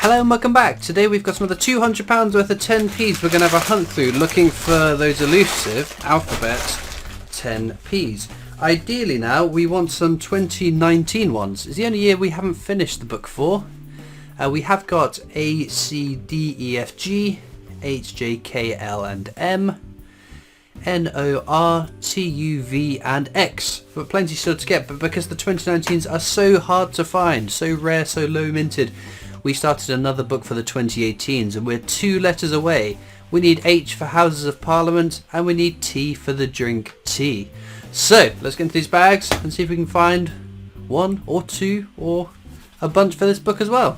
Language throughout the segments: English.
Hello and welcome back. Today we've got another £200 worth of 10p's. We're going to have a hunt through looking for those elusive alphabet 10p's. Ideally now we want some 2019 ones. It's the only year we haven't finished the book for. We have got A, C, D, E, F, G, H, J, K, L and M, N, O, R, T, U, V and X. But plenty still to get, but because the 2019s are so hard to find, so rare, so low minted, we started another book for the 2018s and we're 2 letters away. We need H for Houses of Parliament and we need T for the drink tea. So let's get into these bags and see if we can find 1 or 2 or a bunch for this book as well.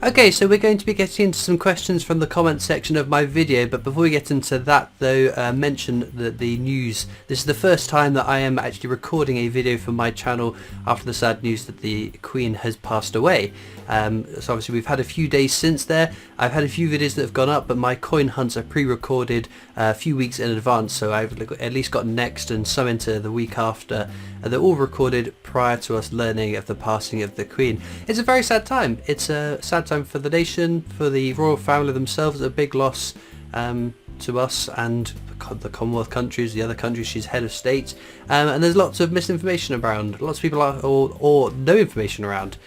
Okay, so we're going to be getting into some questions from the comment section of my video, but before we get into that though, mention that the news, this is the first time that I am actually recording a video for my channel after the sad news that the Queen has passed away. So obviously we've had a few days since there. I've had a few videos that have gone up, but my coin hunts are pre-recorded a few weeks in advance, so I've at least got next and some into the week after. They're all recorded prior to us learning of the passing of the Queen. It's a very sad time. It's a sad time for the nation, for the royal family themselves. A big loss to us and the Commonwealth countries, the other countries. She's head of state, and there's lots of misinformation around. Lots of people are, or no information around.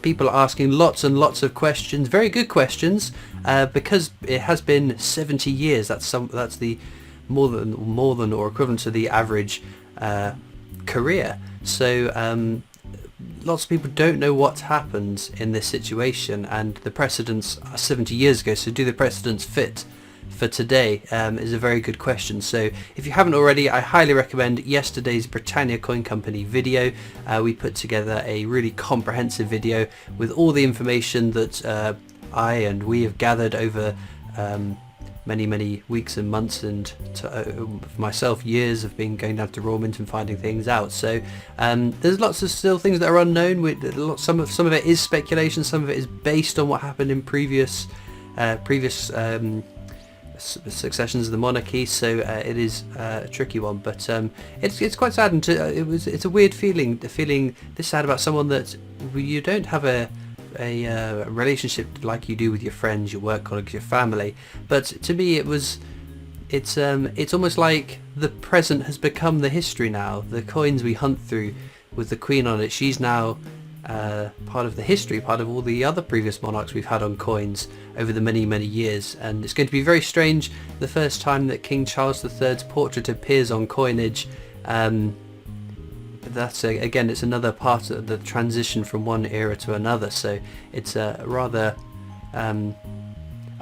People are asking lots and lots of questions, very good questions, because it has been 70 years. That's the more than or equivalent to the average career. So lots of people don't know what happens in this situation, and the precedents are 70 years ago, so do the precedents fit for today is a very good question. So if you haven't already, I highly recommend yesterday's Britannia Coin Company video. We put together a really comprehensive video with all the information that I and we have gathered over many weeks and months, and myself years of going down to Royal Mint and finding things out. So there's lots of still things that are unknown. Some of it is speculation, some of it is based on what happened in previous successions of the monarchy, so it is a tricky one, but it's quite sad, and it's a weird feeling this sad about someone that you don't have a relationship like you do with your friends, your work colleagues, your family. But to me it's almost like the present has become the history now. The coins we hunt through with the Queen on it, she's now part of the history, part of all the other previous monarchs we've had on coins over the many years. And it's going to be very strange the first time that King Charles III's portrait appears on coinage. That's again, it's another part of the transition from one era to another, so it's a rather an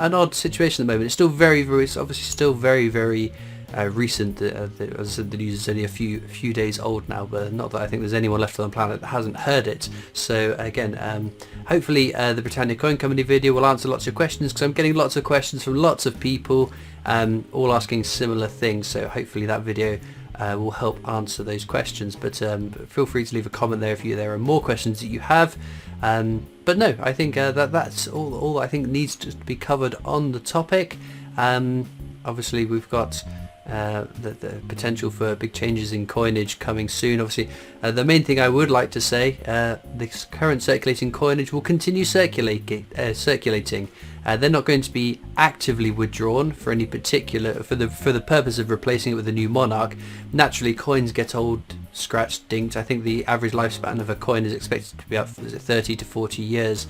odd situation at the moment. It's still it's obviously still very recent. As I said, the news is only a few days old now, but not that I think there's anyone left on the planet that hasn't heard it. So again, hopefully the Britannia Coin Company video will answer lots of questions, because I'm getting lots of questions from lots of people, all asking similar things. So hopefully that video will help answer those questions. But feel free to leave a comment there if there are more questions that you have. But no, I think that's all I think needs to be covered on the topic. Obviously we've got the potential for big changes in coinage coming soon. Obviously the main thing I would like to say, the current circulating coinage will continue circulating. They're not going to be actively withdrawn for any particular for the purpose of replacing it with a new monarch. Naturally coins get old, scratched, dinked. I think the average lifespan of a coin is expected to be up 30 to 40 years.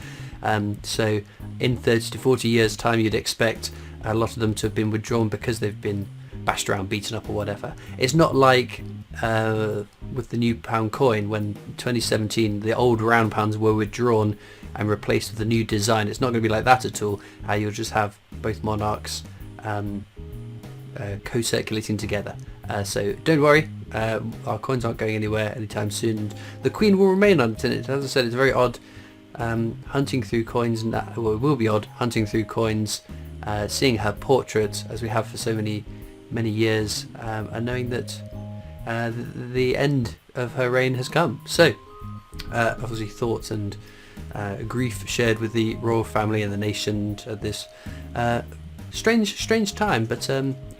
So in 30 to 40 years time you'd expect a lot of them to have been withdrawn because they've been bashed around, beaten up or whatever. It's not like with the new pound coin when 2017 the old round pounds were withdrawn and replaced with a new design. It's not going to be like that at all. You'll just have both monarchs co-circulating together. So don't worry, our coins aren't going anywhere anytime soon. The Queen will remain untinted. As I said, it's very odd hunting through coins, and it will be odd hunting through coins, seeing her portrait as we have for so many years, and knowing that the end of her reign has come. So obviously thoughts and grief shared with the royal family and the nation at this strange time, but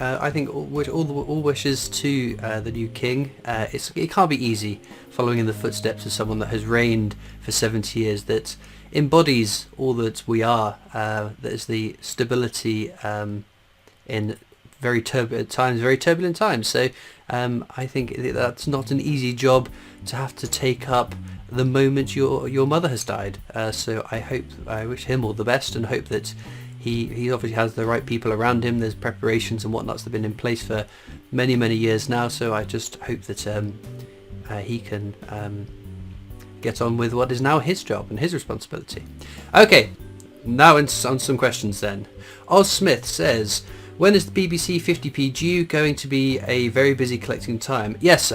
I think all wishes to the new king. It can't be easy following in the footsteps of someone that has reigned for 70 years, that embodies all that we are, that is the stability in very turbulent times. So I think that's not an easy job to have to take up the moment your mother has died. So I wish him all the best, and hope that he obviously has the right people around him. There's preparations and whatnots that have been in place for many years now, so I just hope that he can get on with what is now his job and his responsibility. Okay, now on some questions then. Oz Smith says, when is the BBC 50p due? Going to be a very busy collecting time. Yes,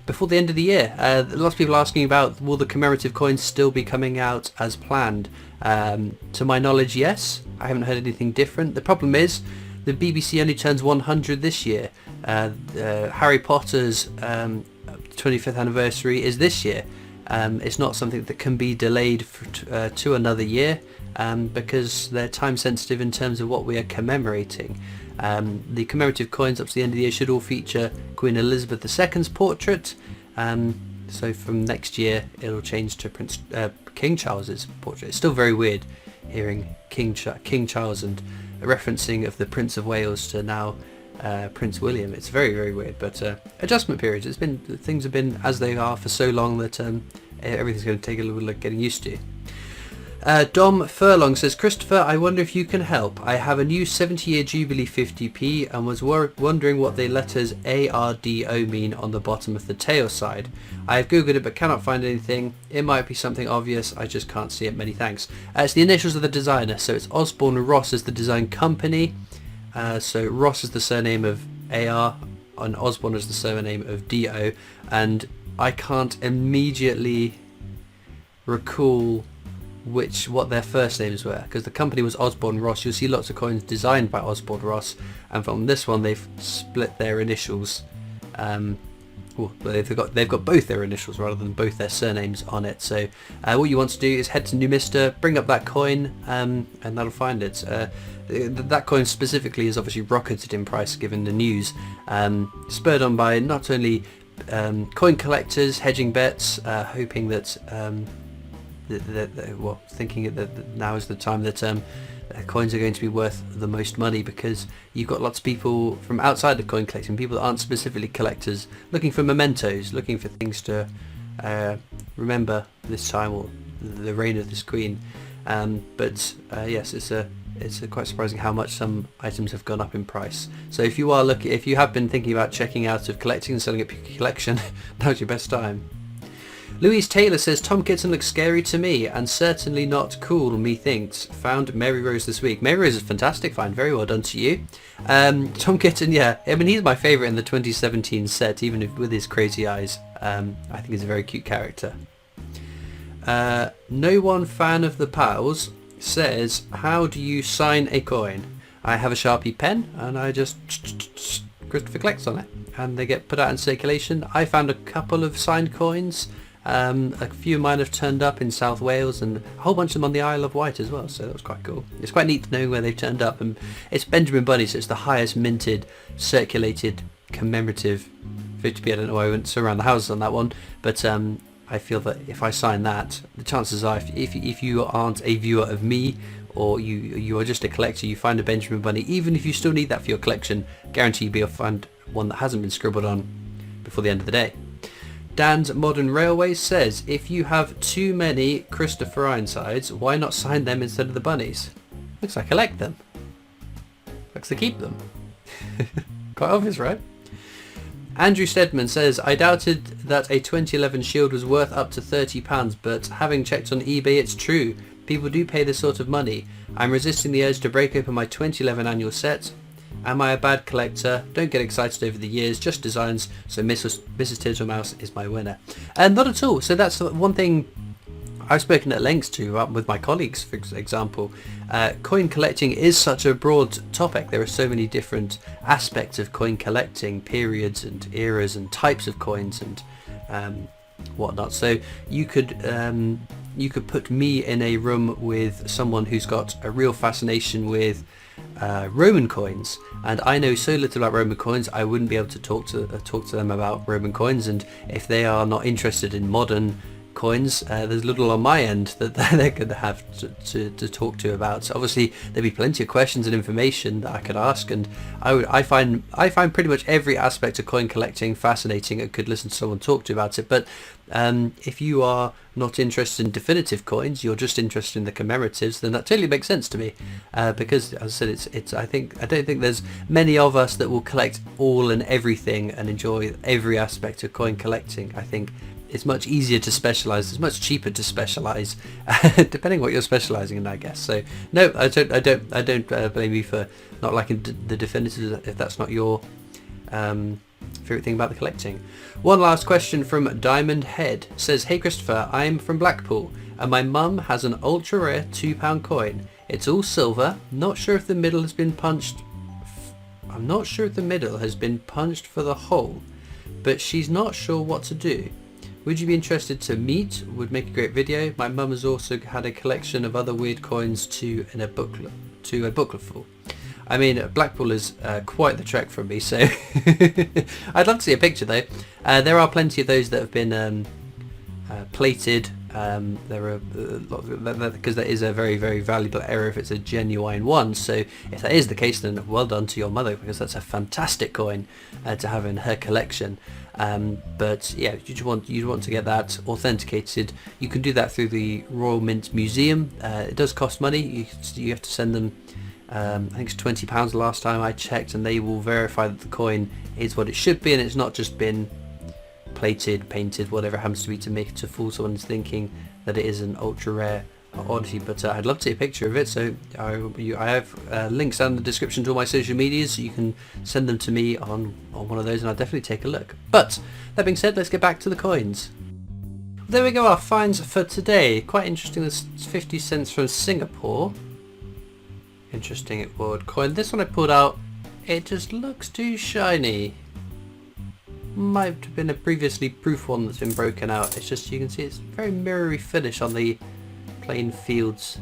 before the end of the year. Lots of people asking about, will the commemorative coins still be coming out as planned? To my knowledge, yes. I haven't heard anything different. The problem is the BBC only turns 100 this year. Harry Potter's 25th anniversary is this year. It's not something that can be delayed to another year, because they're time sensitive in terms of what we are commemorating. The commemorative coins up to the end of the year should all feature Queen Elizabeth II's portrait. So from next year it'll change to King Charles's portrait. It's still very weird hearing King Charles and referencing of the Prince of Wales to now Prince William. It's very weird, but adjustment periods. Things have been as they are for so long that everything's going to take a little bit of getting used to. Dom Furlong says, Christopher, I wonder if you can help. I have a new 70-year Jubilee 50p and was wondering what the letters ARDO mean on the bottom of the tail side. I have googled it but cannot find anything. It might be something obvious, I just can't see it. Many thanks. It's the initials of the designer, so it's Osborne Ross as the design company. So Ross is the surname of AR and Osborne is the surname of DO, and I can't immediately recall what their first names were, because the company was Osborne Ross. You'll see lots of coins designed by Osborne Ross, and from this one they've split their initials. They've got both their initials rather than both their surnames on it. So what you want to do is head to Numista, bring up that coin, and that'll find it. That coin specifically is obviously rocketed in price given the news, spurred on by not only coin collectors hedging bets, hoping that thinking that now is the time that coins are going to be worth the most money, because you've got lots of people from outside of coin collecting, people that aren't specifically collectors, looking for mementos, looking for things to remember this time or the reign of this queen. Yes, it's quite surprising how much some items have gone up in price. So if you have been thinking about checking out of collecting and selling up your collection, now's your best time. Louise Taylor says, Tom Kitten looks scary to me and certainly not cool, methinks. Found Mary Rose this week. Mary Rose is a fantastic find. Very well done to you. Tom Kitten, yeah. I mean, he's my favourite in the 2017 set, even with his crazy eyes. I think he's a very cute character. No one fan of the pals says, how do you sign a coin? I have a Sharpie pen and I just Christopher collects on it and they get put out in circulation. I found a couple of signed coins. A few of mine have turned up in South Wales and a whole bunch of them on the Isle of Wight as well, so that was quite cool. It's quite neat knowing where they've turned up, and it's Benjamin Bunny, so it's the highest minted, circulated, commemorative 50p. I don't know why I went so around the houses on that one, but I feel that if I sign that, the chances are if you aren't a viewer of me, or you are just a collector, you find a Benjamin Bunny, even if you still need that for your collection, guarantee you'll find one that hasn't been scribbled on before the end of the day. Dan's Modern Railways says, if you have too many Christopher Ironsides, why not sign them instead of the bunnies? Looks like I collect them. Looks like I keep them. Quite obvious, right? Andrew Stedman says, I doubted that a 2011 Shield was worth up to £30, but having checked on eBay, it's true. People do pay this sort of money. I'm resisting the urge to break open my 2011 annual set. Am I a bad collector? Don't get excited over the years, just designs, so Mrs. Tittlemouse is my winner. And not at all. So that's one thing I've spoken at length to with my colleagues, for example. Coin collecting is such a broad topic. There are so many different aspects of coin collecting, periods and eras and types of coins and whatnot. So you could you could put me in a room with someone who's got a real fascination with Roman coins, and I know so little about Roman coins I wouldn't be able to talk to them about Roman coins, and if they are not interested in modern coins, there's little on my end that they're going to have to talk to about. So obviously there'd be plenty of questions and information that I could ask, and I find pretty much every aspect of coin collecting fascinating and could listen to someone talk to about it. But if you are not interested in definitive coins, you're just interested in the commemoratives, then that totally makes sense to me, because as I said, I don't think there's many of us that will collect all and everything and enjoy every aspect of coin collecting. I think it's much easier to specialize. It's much cheaper to specialize, depending what you're specializing in, I guess. So no, I don't blame you for not liking the definitives if that's not your favorite thing about the collecting. One last question from Diamond Head. Says, hey Christopher, I'm from Blackpool and my mum has an ultra rare £2 coin. It's all silver. Not sure if the middle has been punched. I'm not sure if the middle has been punched for the hole, but she's not sure what to do. Would you be interested to meet? Would make a great video. My mum has also had a collection of other weird coins a booklet full. I mean, Blackpool is quite the trek from me, so I'd love to see a picture though. There are plenty of those that have been plated. There are because that is a very, very valuable error if it's a genuine one. So if that is the case, then well done to your mother, because that's a fantastic coin to have in her collection. But yeah, you'd want to get that authenticated. You can do that through the Royal Mint Museum. It does cost money. You have to send them. I think it's £20 the last time I checked, and they will verify that the coin is what it should be, and it's not just been plated, painted, whatever it happens to be, to fool someone into thinking that it is an ultra rare oddity. But I'd love to see a picture of it, so I have links down in the description to all my social medias, so you can send them to me on one of those, and I'll definitely take a look. But that being said, let's get back to the coins. There we go, our finds for today. Quite interesting. There's 50 cents from Singapore. Interesting Edward coin. This one I pulled out, it just looks too shiny. Might have been a previously proof one that's been broken out. It's just, you can see it's very mirrory finish on the plain fields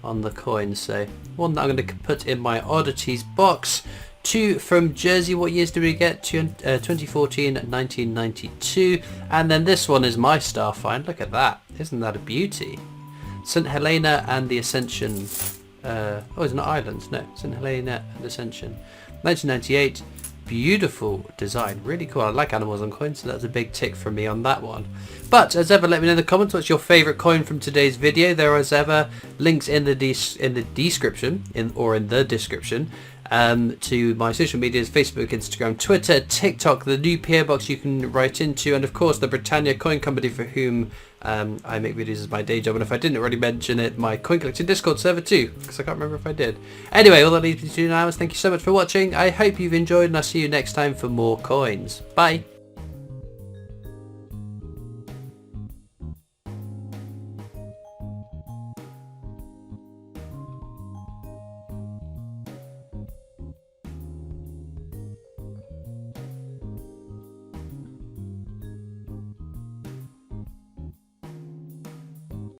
on the coin. So one that I'm going to put in my oddities box. Two from Jersey. What years did we get? 2014, 1992. And then this one is my star find. Look at that. Isn't that a beauty? St Helena and the Ascension. It's not Islands, no, St Helena and Ascension. 1998, beautiful design, really cool. I like animals on coins, so that's a big tick from me on that one. But as ever, let me know in the comments what's your favourite coin from today's video. There are as ever links in the description, to my social medias, Facebook, Instagram, Twitter, TikTok, the new PO box you can write into, and of course the Britannia Coin Company, for whom I make videos as my day job, and if I didn't already mention it, my coin collecting Discord server too, because I can't remember if I did. Anyway, all that leaves me to do now is thank you so much for watching. I hope you've enjoyed, and I'll see you next time for more coins. Bye!